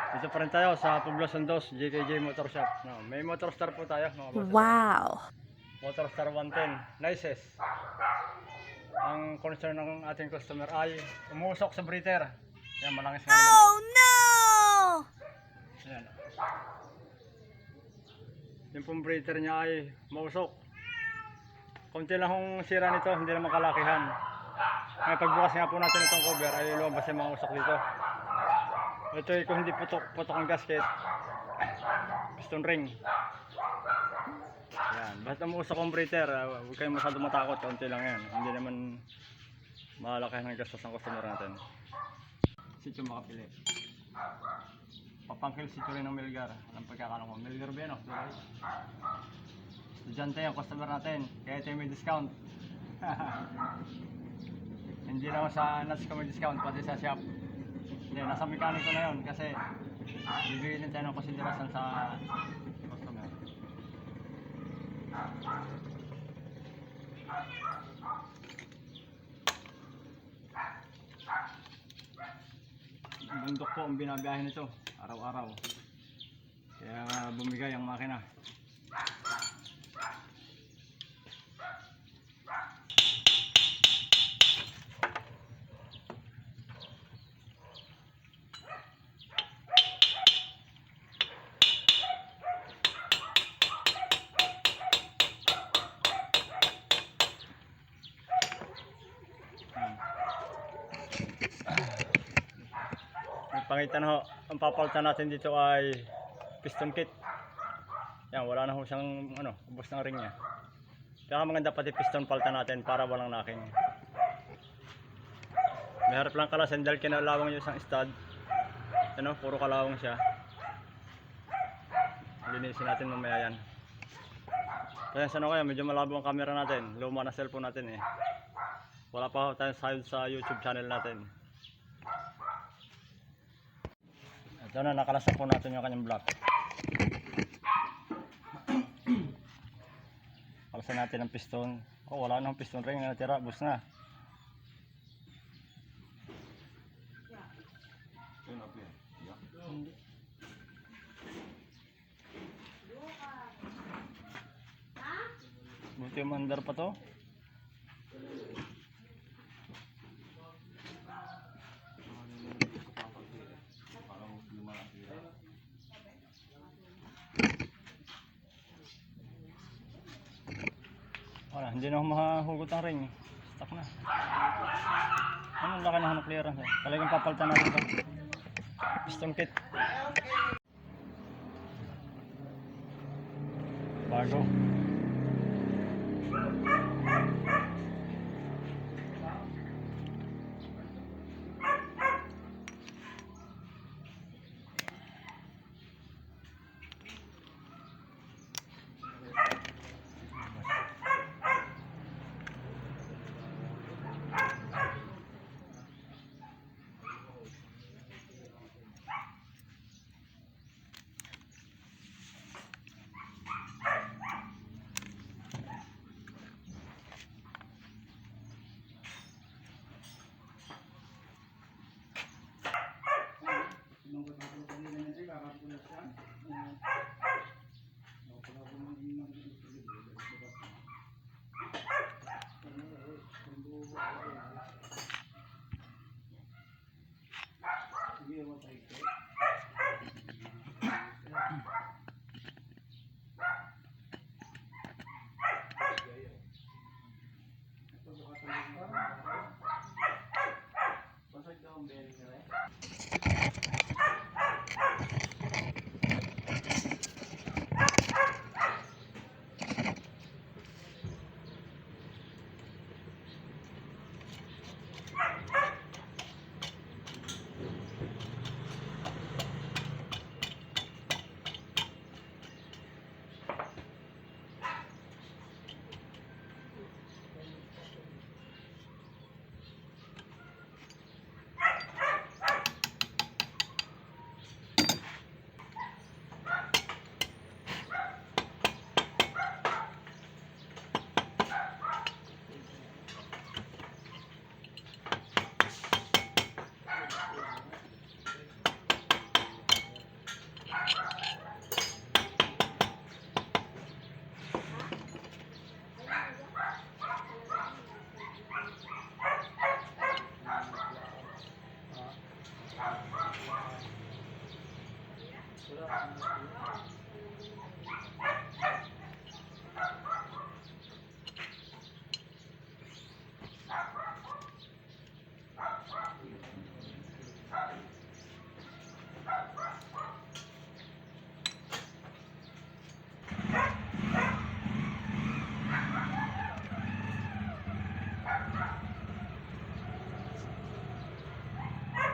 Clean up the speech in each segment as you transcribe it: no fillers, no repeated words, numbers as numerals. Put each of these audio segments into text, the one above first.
Dito pa rin tayo sa Poblacion 2, JKJ Motor Shop. No, may Motor Star po tayo, mga boss. Wow! Motor Star 110, nices. Ang concern ng ating customer ay umusok sa breather. Yan, malangis nga naman. Oh no! Yan. Yung pong breather niya ay mausok. Kunti lang kung sira nito, hindi naman kalakihan. May pagbukas nga po natin itong cover ay lumabas yung mga usok dito. Ito ay kung hindi putok ang gasket, piston ring. Yan, basta mausok ang breather, huwag kayong masyado matakot, kunti lang yan. Hindi naman malaki ng gastos ng customer natin. Sityo Makapili. Papangkil sityo rin ng Melgar. Anong pagkakalang mo? Melgar ba yan o? Estudyante yung customer natin, kaya ito may discount. Hindi naman sa nuts ko may discount, pati sa shop. Hindi, nasa mekaniko na yun kasi bibigyan din tayo ng konsiderasyon sa customer. Bundok po ang binabiyahe nito araw-araw, kaya bumigay ang makina. Pangitan ho, ang papalitan natin dito ay piston kit. Yan, wala na ho siyang ubos ng ring niya. Kaya maganda pati piston palitan natin para walang knocking. May harap lang kalasan dahil kinalawang yung isang stud. Puro kalawang siya. Linisin natin mamaya yan. Pasensya na kayo, medyo malabo ang camera natin. Luma na cellphone natin eh. Wala pa ho tayong sahod sa YouTube channel natin. Ito na, nakalasan po natin yung kanyang block. Kalasan natin ang piston. Oh, wala nang piston ring na natira, bus na. Buti mandar pa to. Wala, hindi na ako mahugot ang ring. Stuck na. Anong laki na clearance eh. Talagang papalitan natin ito. Piston kit. Bago.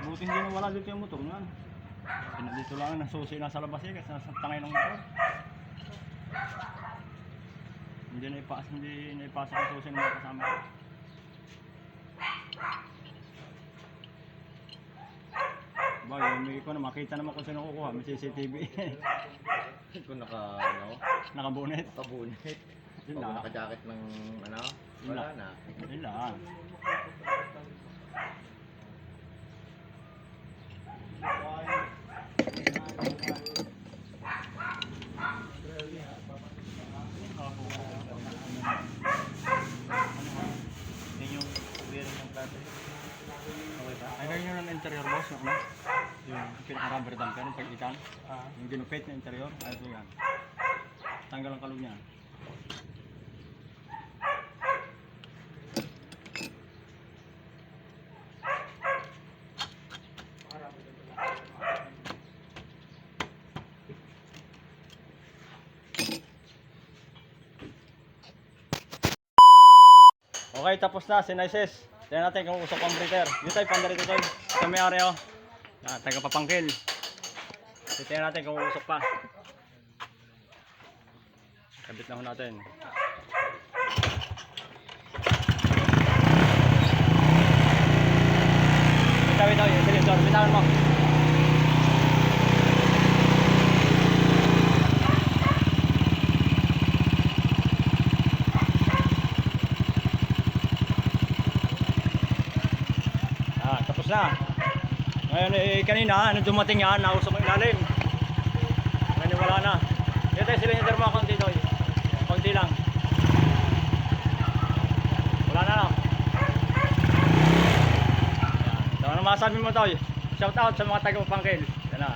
Buti hindi na wala dito yung motor niyan. Dito lang ang susi nasa labas eh, kasi nasa tangay ng motor. Hindi na ipasok ang susi ng mga kasama ko. Ba, yung ko na makita naman kung sino kukuha, may CCTV. Kung naka Nakabunet. bunit. Yun Pag lang. naka-jacket ng Yun wala lang. na. Yun lang. Yan yung bearing ng plato. Okay ba? Ay, ganyan yung interior boss, no? Yung pinaka-rubber damper, yung pag-ikan. Yung ginupit na interior, ayos mo yan. Tanggal ang kalog niya. Okay, tapos na, sinaisis. Tignan natin kung usok ang breaker. Dito tayo, pandarito tayo. Ito may ari, oh. Taga papangkil. Tignan natin kung usok pa. Kabit na ho natin. Bitaw, yung silindor. Bitawan mo. Tapos na. Ngayon kanina, nung dumating yan, nausok ang ilalim. Ngayon wala na. Dito tayo cylinder mo, konti to. Konti lang. Wala na no. Yan. So, ano masabi mo to? Shout out sa mga taga-Papangkil. Yan na.